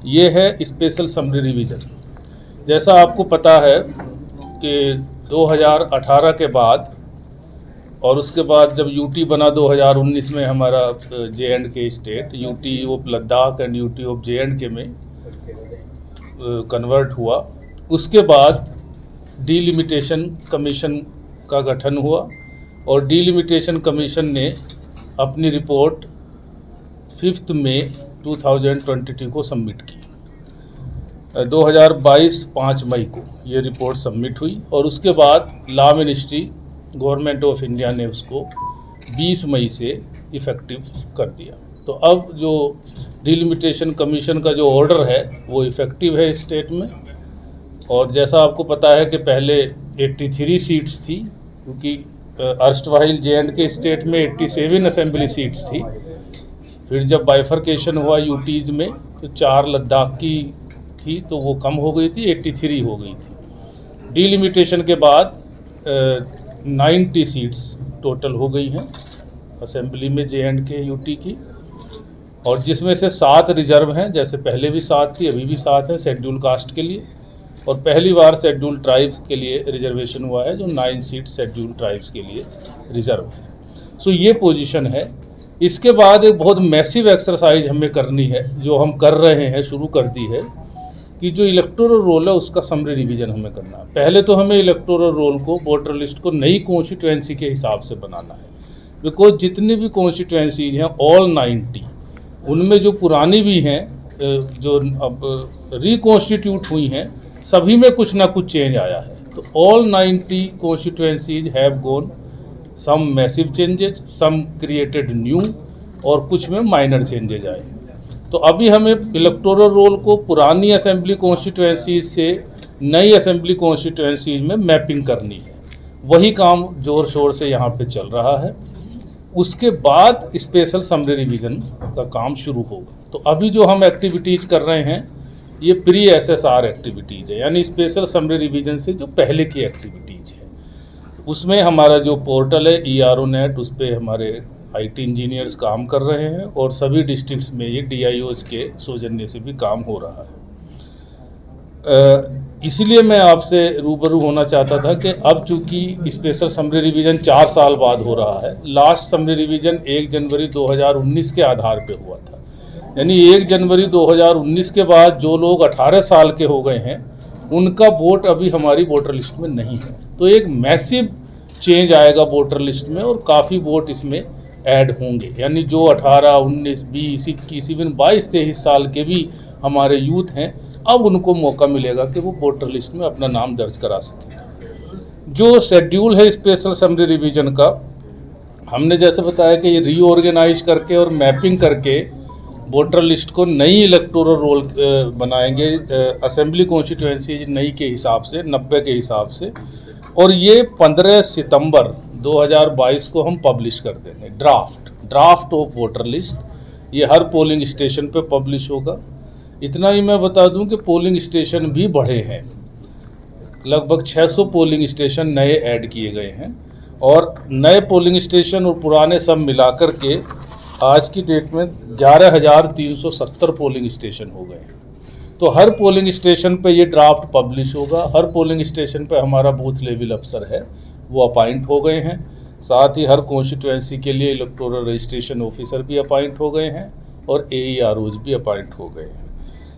ये है special summary revision. जैसा आपको पता है कि 2018 के बाद और उसके बाद जब यूटी बना 2019 में हमारा J&K state, UT of Ladakh and UT of J&K में कन्वर्ट हुआ। उसके बाद डीलिमिटेशन कमीशन का गठन हुआ और डीलिमिटेशन कमीशन ने अपनी रिपोर्ट 5 मई 2022 को सबमिट की। 2022 5 मई को ये रिपोर्ट सबमिट हुई और उसके बाद law ministry government of India ने उसको 20 मई से इफ़ेक्टिव कर दिया। तो अब जो डिलिमिटेशन कमीशन का जो ऑर्डर है वो इफ़ेक्टिव है स्टेट में। और जैसा आपको पता है कि पहले 83 सीट्स थी, क्योंकि अर्स्टवाइल J&K स्टेट में 87 असेंबली सीट्स थी। फिर जब बाइफर्केशन हुआ यूटीज़ में तो 4 लद्दाख की थी, तो वो कम हो गई थी, 83 हो गई थी। डीलिमिटेशन के बाद 90 सीट्स टोटल हो गई हैं असेंबली में J&K यूटी की, और जिसमें से 7 रिजर्व हैं। जैसे पहले भी 7 थी, अभी भी 7 हैं शेड्यूल कास्ट के लिए, और पहली बार शेड्यूल ट्राइब्स के लिए रिजर्वेशन हुआ है जो 9 सीट शेड्यूल ट्राइब्स के लिए रिजर्व है। सो ये पोजीशन है। इसके बाद एक बहुत मैसिव एक्सरसाइज हमें करनी है, जो हम कर रहे हैं, शुरू कर दी है, कि जो इलेक्टोरल रोल है उसका समरी रिवीजन हमें करना है। पहले तो हमें इलेक्टोरल रोल को, वोटर लिस्ट को नई कॉन्स्टिट्यूएंसी के हिसाब से बनाना है, बिकॉज जितनी भी कॉन्स्टिट्यूएंसीज हैं ऑल 90, उनमें जो पुरानी भी हैं, जो अब रिकॉन्स्टिट्यूट हुई हैं, सभी में कुछ ना कुछ चेंज आया है। तो all 90 constituencies have gone some massive changes, some created new, और कुछ में माइनर चेंजेज आए हैं। तो अभी हमें इलेक्टोरल रोल को पुरानी असेंबली कॉन्स्टिट्यूएंसीज से नई असेंबली कॉन्स्टिट्यूएंसीज में मैपिंग करनी है। वही काम जोर शोर से यहाँ पे चल रहा है। उसके बाद स्पेशल समरी रिवीजन का काम शुरू होगा। तो अभी जो हम एक्टिविटीज़ कर रहे हैं ये प्री SSR एक्टिविटीज़ है, यानी स्पेशल समरी रिवीजन से जो पहले की एक्टिविटीज़ है। उसमें हमारा जो पोर्टल है ERO नेट, उस पर हमारे IT इंजीनियर्स काम कर रहे हैं, और सभी डिस्ट्रिक्ट्स में ये DIOs के सौजन्य से भी काम हो रहा है। इसलिए मैं आपसे रूबरू होना चाहता था कि अब चूंकि स्पेशल समरी रिवीजन 4 साल बाद हो रहा है, लास्ट समरी रिवीजन 1 जनवरी 2019 के आधार पे हुआ था, यानी 1 जनवरी 2019 के बाद जो लोग 18 साल के हो गए हैं उनका वोट अभी हमारी वोटर लिस्ट में नहीं है। तो एक मैसिव चेंज आएगा वोटर लिस्ट में, और काफ़ी वोट इसमें ऐड होंगे। यानी जो 18, 19, 20, 21, इवन 22, 23 साल के भी हमारे यूथ हैं, अब उनको मौका मिलेगा कि वो वोटर लिस्ट में अपना नाम दर्ज करा सकें। जो शेड्यूल है स्पेशल समरी रिवीजन का, हमने जैसे बताया कि ये रीऑर्गेनाइज करके और मैपिंग करके वोटर लिस्ट को नई इलेक्टोरल रोल बनाएंगे, असेंबली कॉन्स्टिट्यूएंसी नई के हिसाब से, 90 के हिसाब से, और ये 15 सितंबर 2022 को हम पब्लिश कर देंगे ड्राफ्ट ऑफ वोटर लिस्ट। ये हर पोलिंग स्टेशन पे पब्लिश होगा। इतना ही मैं बता दूं कि पोलिंग स्टेशन भी बढ़े हैं, लगभग 600 पोलिंग स्टेशन नए ऐड किए गए हैं, और नए पोलिंग स्टेशन और पुराने सब मिलाकर के आज की डेट में 11,370 पोलिंग स्टेशन हो गए हैं। तो हर पोलिंग स्टेशन पे ये ड्राफ्ट पब्लिश होगा। हर पोलिंग स्टेशन पे हमारा बूथ लेवल अफसर है, वो अपॉइंट हो गए हैं। साथ ही हर कॉन्स्टिट्यूएंसी के लिए इलेक्टोरल रजिस्ट्रेशन ऑफिसर भी अपॉइंट हो गए हैं, और AEROs भी अपॉइंट हो गए हैं।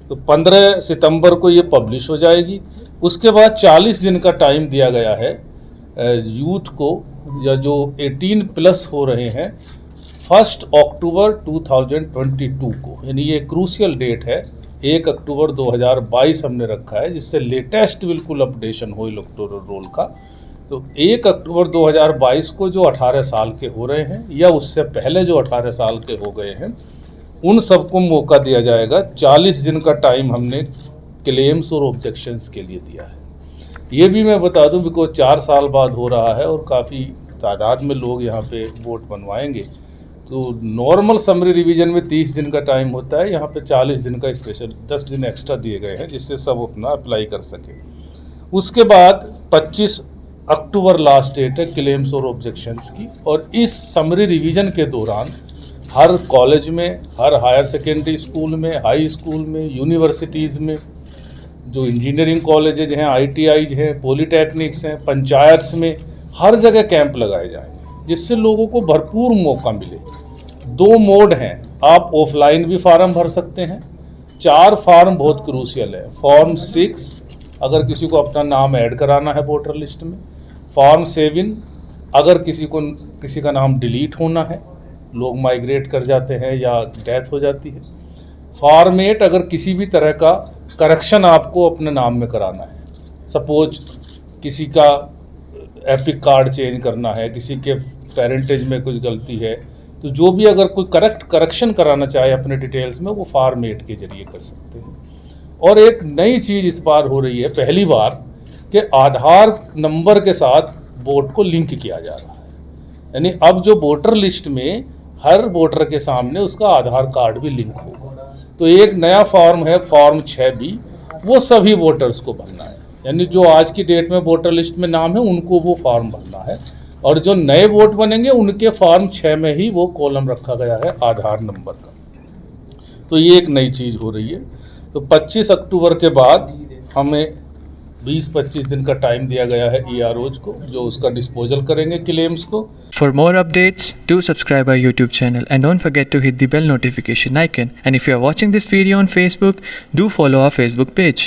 तो 15 सितंबर को ये पब्लिश हो जाएगी। उसके बाद 40 दिन का टाइम दिया गया है यूथ को, या जो 18+ हो रहे हैं, 1 अक्टूबर 2022 को, यानी ये क्रूशियल डेट है। 1 अक्टूबर 2022 हमने रखा है, जिससे लेटेस्ट बिल्कुल अपडेशन हो इलेक्टोरल रोल का। तो 1 अक्टूबर 2022 को जो 18 साल के हो रहे हैं, या उससे पहले जो 18 साल के हो गए हैं, उन सबको मौका दिया जाएगा। 40 दिन का टाइम हमने क्लेम्स और ऑब्जेक्शंस के लिए दिया है। ये भी मैं बता दूं, बिकॉज 4 साल बाद हो रहा है और काफ़ी तादाद में लोग यहाँ पे वोट बनवाएंगे। तो नॉर्मल समरी रिवीजन में 30 दिन का टाइम होता है, यहाँ पे 40 दिन का स्पेशल 10 दिन एक्स्ट्रा दिए गए हैं, जिससे सब अपना अप्लाई कर सके। उसके बाद 25 अक्टूबर लास्ट डेट है क्लेम्स और ऑब्जेक्शंस की, और इस समरी रिवीजन के दौरान हर कॉलेज में, हर हायर सेकेंडरी स्कूल में, हाई स्कूल में, यूनिवर्सिटीज़ में, जो इंजीनियरिंग कॉलेजेज हैं, ITIs हैं, पॉलीटेक्निक्स हैं, पंचायत्स में, हर जगह कैंप लगाए जाएंगे जिससे लोगों को भरपूर मौका मिले। 2 मोड हैं, आप ऑफलाइन भी फार्म भर सकते हैं। 4 फार्म बहुत क्रूशियल है। फॉर्म 6 अगर किसी को अपना नाम ऐड कराना है वोटर लिस्ट में। फॉर्म 7 अगर किसी का नाम डिलीट होना है, लोग माइग्रेट कर जाते हैं या डेथ हो जाती है। फॉर्म 8 अगर किसी भी तरह का करेक्शन आपको अपने नाम में कराना है, सपोज किसी का एपिक कार्ड चेंज करना है, किसी के पेरेंटेज में कुछ गलती है, तो जो भी अगर कोई करेक्शन कराना चाहे अपने डिटेल्स में, वो फॉर्म 8 के जरिए कर सकते हैं। और एक नई चीज़ इस बार हो रही है, पहली बार, कि आधार नंबर के साथ वोट को लिंक किया जा रहा है। यानी अब जो वोटर लिस्ट में हर वोटर के सामने उसका आधार कार्ड भी लिंक होगा। तो एक नया फॉर्म है, फॉर्म 6B, वो सभी वोटर्स को भरना है। यानी जो आज की डेट में वोटर लिस्ट में नाम है उनको वो फॉर्म भरना है, और जो नए वोट बनेंगे उनके फॉर्म 6 में ही वो कॉलम रखा गया है आधार नंबर का। तो ये एक नई चीज़ हो रही है। तो 25 अक्टूबर के बाद हमें 20-25 दिन का टाइम दिया गया है EROs को, जो उसका डिस्पोजल करेंगे क्लेम्स को। For more updates, do subscribe our YouTube channel and don't forget to hit the bell notification icon. And if you are watching this video on Facebook, do follow our Facebook page.